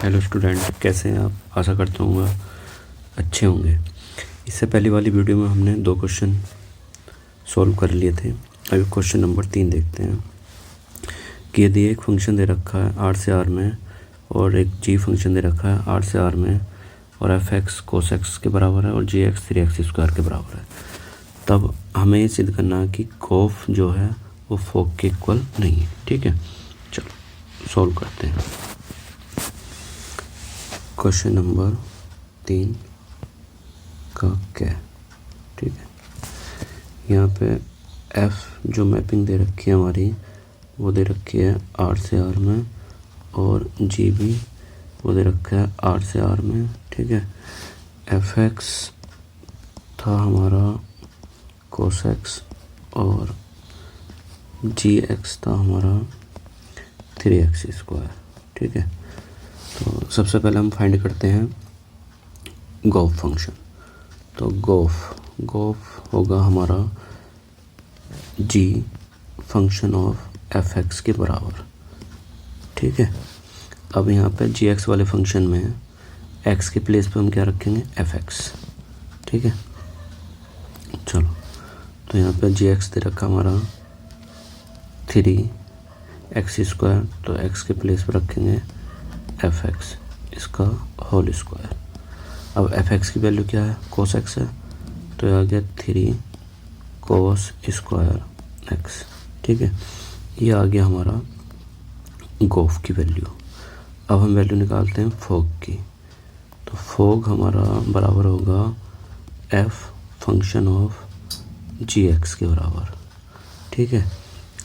Hello student, कैसे हैं आप? आशा करता हूँ अच्छे होंगे। इससे पहली वाली वीडियो में हमने 2 क्वेश्चन सॉल्व कर लिए थे। अभी क्वेश्चन नंबर 3 देखते हैं कि यदि एक फंक्शन दे रखा है आर से आर में और एक जी फंक्शन दे रखा है आर से आर में और एफ एक्स कोस एक्स के बराबर है और जी एक्स 3x स्क्वायर के बराबर है, तब हमें ये सिद्ध करना है कि गोफ जो है वो फोक के इक्वल नहीं है। ठीक है, चलो सॉल्व करते हैं। क्वेश्चन नंबर 3 का क्या? ठीक है, यहाँ पे एफ जो मैपिंग दे रखी है हमारी वो दे रखी है आर से आर में और जी भी वो दे रखा है आर से आर में। ठीक है, एफ एक्स था हमारा कोस एक्स और जी एक्स था हमारा 3x स्क्वायर। ठीक है, तो सबसे पहले हम फाइंड करते हैं गोफ फंक्शन। तो गोफ होगा हमारा जी फंक्शन ऑफ एफ एक्स के बराबर। ठीक है, अब यहाँ पे जी एक्स वाले फंक्शन में एक्स के प्लेस पे हम क्या रखेंगे, एफ एक्स। ठीक है, चलो तो यहाँ पे जी एक्स दे रखा हमारा 3x स्क्वायर, तो एक्स के प्लेस पे रखेंगे एफ एक्स इसका होल स्क्वायर। अब एफ एक्स की वैल्यू क्या है, कोस एक्स है, तो ये आ गया 3 कोस स्क्वायर एक्स। ठीक है, ये आ गया हमारा गोफ की वैल्यू। अब हम वैल्यू निकालते हैं फोग की। तो फोग हमारा बराबर होगा F function of G X के बराबर। ठीक है,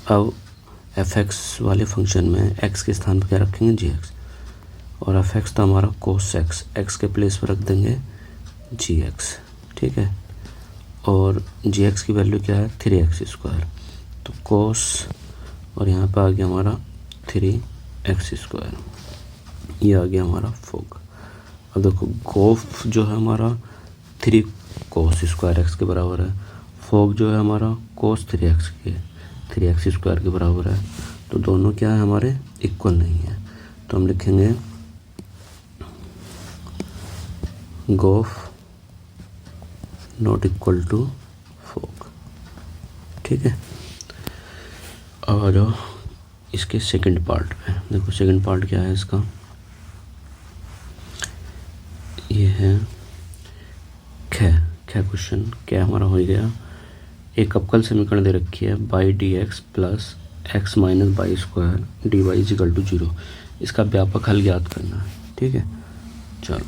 अब एफ एक्स वाले फंक्शन में एक्स के स्थान पर क्या रखेंगे, जी एक्स, और एफ एक्स तो हमारा कोस एक्स, एक्स के प्लेस पर रख देंगे जी एक्स। ठीक है, और जी एक्स की वैल्यू क्या है, 3x स्क्वायर, तो कोस और यहाँ पे आ गया हमारा 3x स्क्वायर, ये आ गया हमारा फोग। अब देखो गोफ जो है हमारा 3 कोस स्क्वायर एक्स के बराबर है, फोग जो है हमारा कोस 3x स्क्वायर के बराबर है, तो दोनों क्या है हमारे इक्वल नहीं है। तो हम लिखेंगे गोफ नॉट इक्वल टू फोग। ठीक है, अब आ जाओ इसके सेकंड पार्ट पे। देखो सेकंड पार्ट क्या है इसका, ये है ख क्वेश्चन क्या हमारा हो गया। एक अवकल समीकरण दे रखी है Y D X plus X minus Y square D Y is equal to 0। इसका व्यापक हल ज्ञात करना है। ठीक है, चलो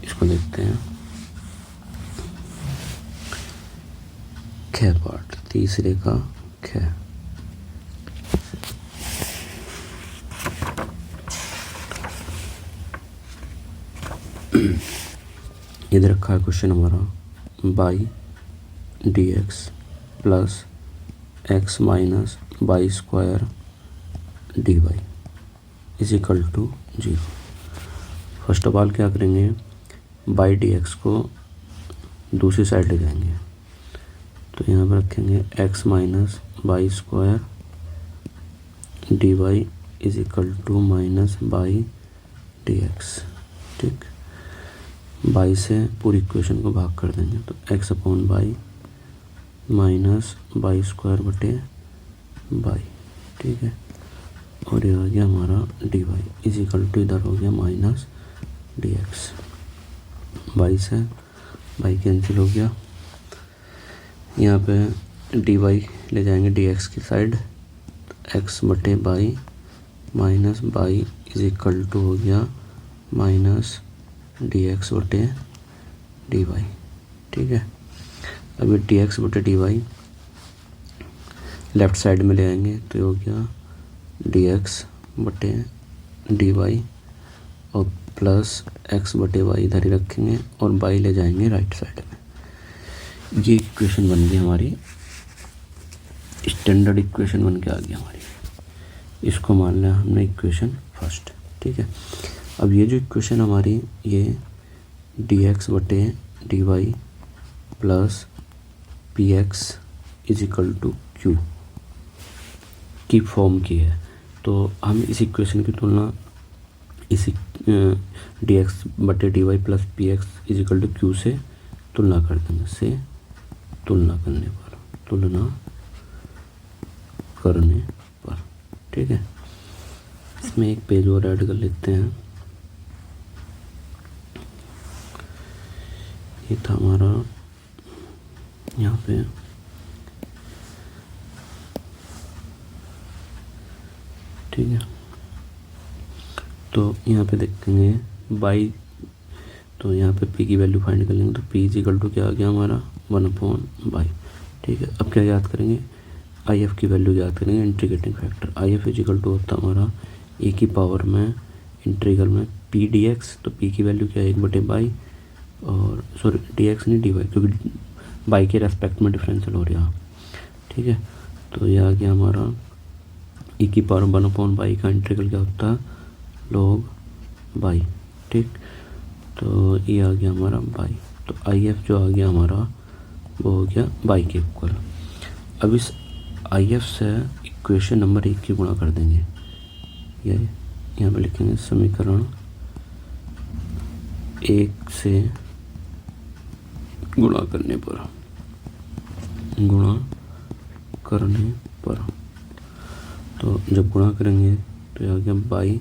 इसको देखते हैं। ख पार्ट, तीसरे का ख। इधर रखा है क्वेश्चन हमारा Y D X plus X minus Y square D Y is equal to 0। First of all क्या करेंगे, बाई डी एक्स को दूसरी साइड ले जाएंगे, तो यहाँ पर रखेंगे X minus Y square D Y is equal to minus Y D X. ठीक, बाई से पूरी इक्वेशन को भाग कर देंगे, तो X upon Y minus Y square बटे बाई। ठीक है, और ये आ गया हमारा डी वाई इजिकल टू इधर हो गया माइनस डी एक्स। बाई से बाई कैंसिल हो गया, यहाँ पे डी वाई ले जाएंगे डी एक्स की साइड, एक्स बटे Y minus Y is equal to हो गया माइनस डी एक्स बटे डी वाई। ठीक है, अभी डी एक्स बटे डी वाई लेफ़्ट साइड में ले आएंगे, तो ये हो गया डी एक्स बटे डी वाई और प्लस एक्स बटे वाई इधर ही रखेंगे और बाई ले जाएंगे राइट साइड में। ये इक्वेशन बन गई हमारी, स्टैंडर्ड इक्वेशन बन के आ गई हमारी। इसको मान लिया हमने इक्वेशन फर्स्ट। ठीक है, अब ये जो इक्वेशन हमारी ये डी एक्स बटे D Y plus P X is equal to Q की फॉर्म की है, तो हम इस इक्वेशन की तुलना इसी डी एक्स बटे D Y plus P X is equal to Q से तुलना कर देंगे, से तुलना करने पर, ठीक है। इसमें एक पेज और ऐड कर लेते हैं। ये था हमारा यहाँ पे ठीक है। तो यहाँ पे देखेंगे बाई, तो यहाँ पे p की वैल्यू फाइंड कर लेंगे। तो p इज इक्वल टू क्या आ गया हमारा 1/बाई, ठीक है। अब क्या याद करेंगे, if की वैल्यू याद करेंगे, integrating factor if is equal to होता हमारा e की पावर में इंटीग्रल में p dx। तो p की वैल्यू क्या है 1/बाई, और सॉरी dx नहीं dy, क्योंकि बाई के रेस्पेक्ट में डिफरेंशियल हो रहा, ठीक है। तो ये आ गया हमारा e की पावर 1/बाई का इंटीग्रल क्या होता है log बाई, ठीक। तो ये आ गया हमारा बाई। तो if जो आ गया हमारा वो हो गया बाई के इक्वल। अब इस if से इक्वेशन नंबर 1 की गुणा कर देंगे। ये यहाँ पे लिखेंगे समीकरण 1 से गुणा करने पर, तो जब गुणा करेंगे तो ये आ गया बाई,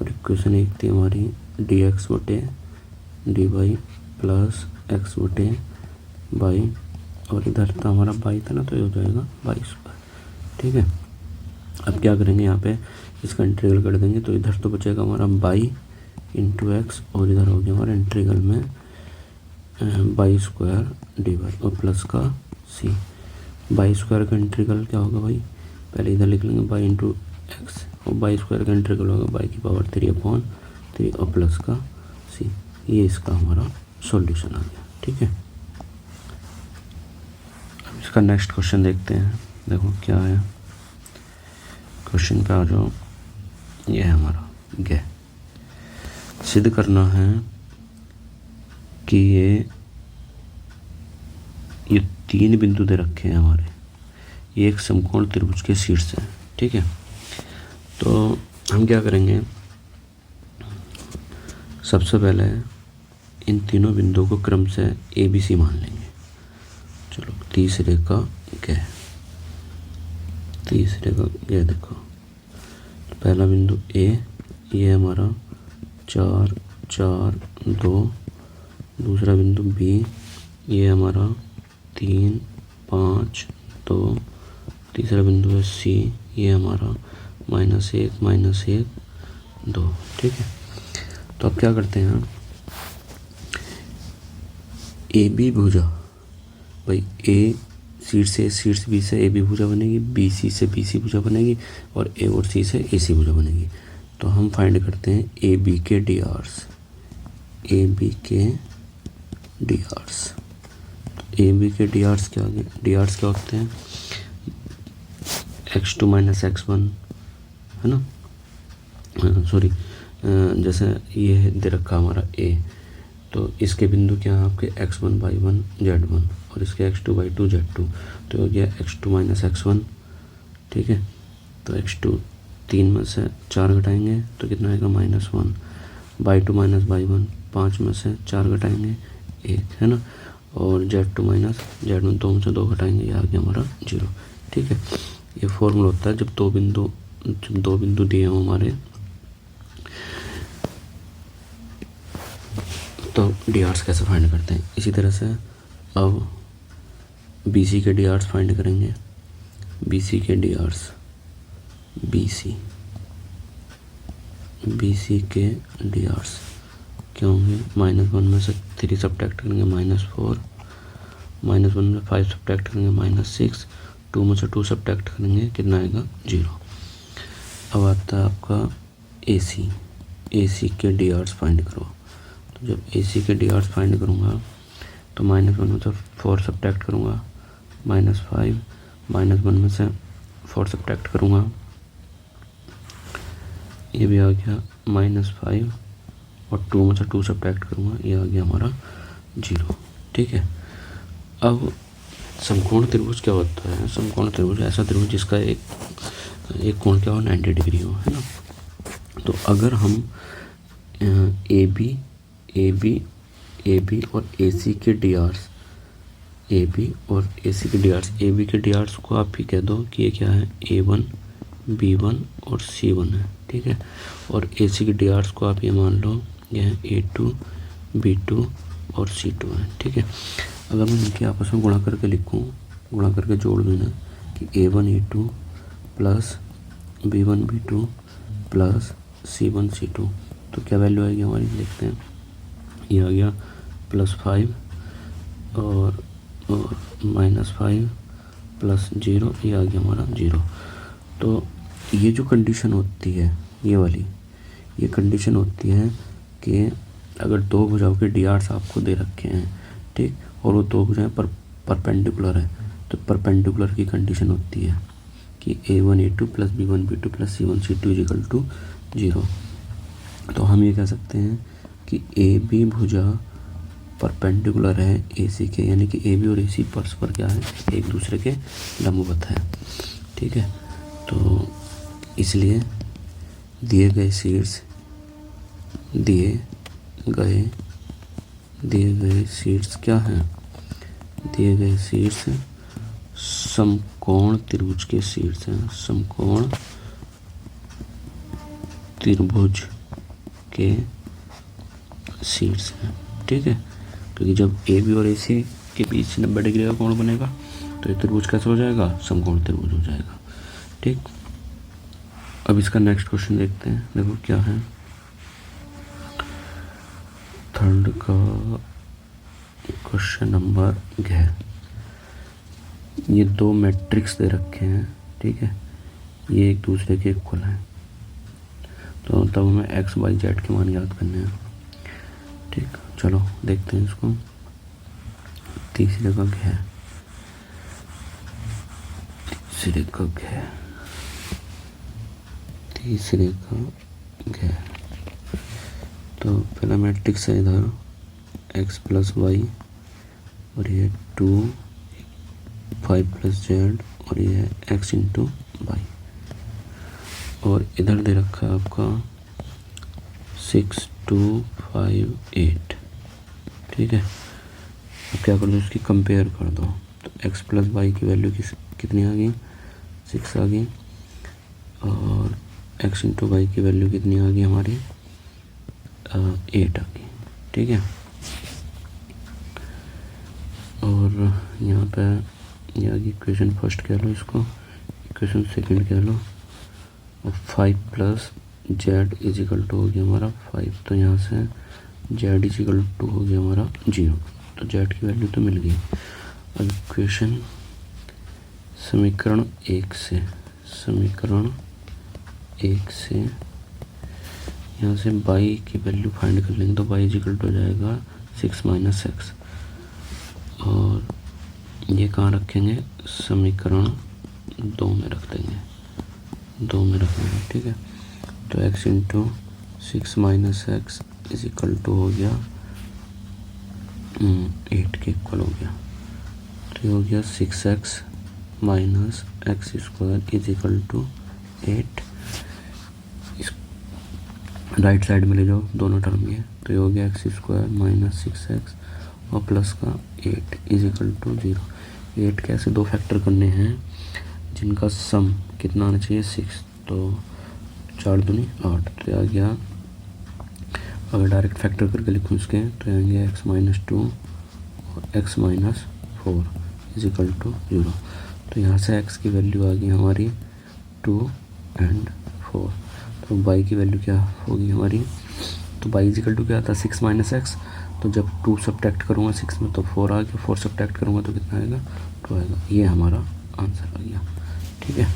और इक्वेशन 1 थी हमारी डी एक्स बटे डी वाई प्लस एक्स बटे बाई, और इधर था हमारा बाई था ना, तो ये हो जाएगा बाई स्क्वायर, ठीक है। अब क्या करेंगे, यहाँ पे इसका इंटीग्रल कर देंगे। तो इधर तो बचेगा हमारा बाई इंटू एक्स, और इधर हो गया हमारा इंटीग्रल में बाई स्क्वायर डी वाई और प्लस का सी। बाई स्क्वायर का इंटीग्रल क्या होगा भाई, पहले इधर लिख लेंगे बाई इंटू एक्स, और बाई स्क्वायर का इंटीग्रल होगा बाई की पावर 3/3 और प्लस का सी। ये इसका हमारा सॉल्यूशन आ गया, ठीक है। अब इसका नेक्स्ट क्वेश्चन देखते हैं। देखो क्या है क्वेश्चन पे, आ जाओ। ये है हमारा गे, सिद्ध करना है कि ये 3 बिंदु दे रखे हैं हमारे, ये एक समकोण त्रिभुज के शीर्ष है, ठीक है। तो हम क्या करेंगे, सबसे पहले इन तीनों बिंदुओं को क्रम से ए बी सी मान लेंगे। चलो तीसरे का गे देखो, तो पहला बिंदु ए, ये हमारा 4 4 2, दूसरा बिंदु बी, ये हमारा 3 5 2, तीसरा बिंदु है सी, ये हमारा -1 2, ठीक है। तो अब क्या करते हैं, ए बी भुजा, भाई ए शीर्ष बी से ए बी भुजा बनेगी, बी सी से बी सी भुजा बनेगी, और ए और सी से ए सी भुजा बनेगी। तो हम फाइंड करते हैं ए बी के डी आर्स। ए बी के डी आर्स क्या होते हैं, x2 - x1, है ना, सॉरी, जैसे ये दे रखा हमारा ए, तो इसके बिंदु क्या है आपके x1/1 z1, और इसके x2/2 z2, तो हो गया x2 - x1, ठीक है। तो x2 3 में से 4 घटाएंगे तो कितना आएगा -1, y2 - y1 5 में से 4 घटाएंगे 1, है ना, और z2 - z1 2 में से 2 घटाएंगे, ये आ गया हमारा 0, ठीक है। ये फॉर्मूला होता है जब दो बिंदु दिए हों हमारे, तो डी आर्स कैसे फाइंड करते हैं। इसी तरह से अब बी सी के डी आर्स फाइंड करेंगे। बी सी के डी आर्स, बी सी के डी आर्स क्या होंगे, -1 में से 3 सब्ट्रैक्ट करेंगे -4, -1 में 5 सब्ट्रैक्ट करेंगे -6, 2 में से 2 सब्ट्रैक्ट करेंगे, कितना आएगा 0। अब आता है आपका ए सी के डी आर्स फाइंड करो। तो जब ए सी के डी आर्स फाइंड करूँगा तो -1 में से 4 सब्ट्रैक्ट करूँगा, -5, -1 में से 4 सब्ट्रैक्ट करूँगा, ये भी आ गया -5, और 2 में से 2 सब्ट्रैक्ट करूँगा, ये आ गया हमारा 0, ठीक है। अब समकोण त्रिभुज क्या होता है, समकोण त्रिभुज ऐसा त्रिभुज जिसका एक कोण क्या हो 90 डिग्री हो, है ना। तो अगर हम ए बी और ए सी के डी आर्स, ए बी और ए सी के डी आर्स, ए बी के डी आर्स को आप ही कह दो कि ये क्या है, A1 B1 और C1 है, ठीक है। और ए सी के डी आर्स को आप ये मान लो ये है A2 B2 और C2 है, ठीक है। अगर मैं इनके आपस में गुणा करके लिखूँ, गुणा करके जोड़ दूँ ना कि A1 A2 plus B1 B2 plus C1 C2, तो क्या वैल्यू आएगी हमारी, देखते हैं। ये आ गया +5 और -5 प्लस 0, ये आ गया हमारा 0। तो ये जो कंडीशन होती है, ये वाली, ये कंडीशन होती है कि अगर दो भुजाओं के डी आर्स आपको दे रखे हैं, ठीक, और वो दो भुजाएं परपेंडिकुलर है, तो परपेंडिकुलर की कंडीशन होती है कि A1 A2 plus B1 B2 plus C1 C2 = 0। तो हम ये कह सकते हैं कि ए बी भुजा परपेंडिकुलर है ए सी के, यानी कि ए बी और ए सी परस्पर क्या है, एक दूसरे के लंबवत है, ठीक है। तो इसलिए दिए गए शीट्स क्या हैं, दिए गए शीट्स समकोण त्रिभुज के शीट्स हैं, समकोण त्रिभुज के शीट्स हैं, ठीक है। क्योंकि जब ए बी और ए सी के बीच 90 डिग्री का कोण बनेगा तो ये त्रिभुज कैसे हो जाएगा, समकोण त्रिभुज हो जाएगा, ठीक। अब इसका नेक्स्ट क्वेश्चन देखते हैं, देखो क्या है। थर्ड का क्वेश्चन नंबर है, ये दो मैट्रिक्स दे रखे हैं, ठीक है, ये एक दूसरे के इक्वल हैं, तो तब हमें एक्स वाई जेड के मान याद करने हैं, ठीक। चलो देखते हैं इसको। तीसरे का क्या है, तीसरे का तो पहला मैट्रिक्स है इधर x प्लस वाई, और ये 2 5 प्लस जेड, और ये है x इंटू वाई, और इधर दे रखा है आपका 6 2 5 8, ठीक है। अब क्या कर दो, इसकी कंपेयर कर दो, तो x प्लस वाई की वैल्यू कितनी आ गई, 6 आ गई, और x इंटू वाई की वैल्यू कितनी आ गई हमारी, 8 आ गई, ठीक है। और यहाँ पे ये आ गई इक्वेशन फर्स्ट कह लो इसको, इक्वेशन सेकंड कह लो, और 5 प्लस जेड = हो गया हमारा 5, तो यहाँ से जेड = हो गया हमारा 0, तो जेड की वैल्यू तो मिल गई। अब इक्वेशन समीकरण एक से यहाँ से बाई की वैल्यू फाइंड कर लेंगे, तो बाई = हो जाएगा 6 - x, और ये कहाँ रखेंगे, समीकरण 2 में रख देंगे, ठीक है। तो x इंटू 6 - x = हो गया 8 के इक्वल हो गया, तो ये हो गया 6x - x² = 8। इस राइट साइड में ले जाओ दोनों टर्म ये, तो ये हो गया x² - 6x और प्लस का 8 = 0। 8 कैसे दो फैक्टर करने हैं जिनका सम कितना आना चाहिए, 6, तो 4 दूनी 8, तो आ गया। अगर डायरेक्ट फैक्टर करके लिखूँ इसके, तो आएंगे x - 2 और x - 4 = 0। तो यहाँ से x की वैल्यू आ गई हमारी 2 और 4, तो y की वैल्यू क्या होगी हमारी, तो y = क्या था, 6 - x, तो जब 2 सब्ट्रैक्ट करूँगा 6 में तो 4 आ गया, 4 सब्ट्रैक्ट करूँगा तो कितना आएगा, 2 आएगा। ये हमारा आंसर आ गया, ठीक है।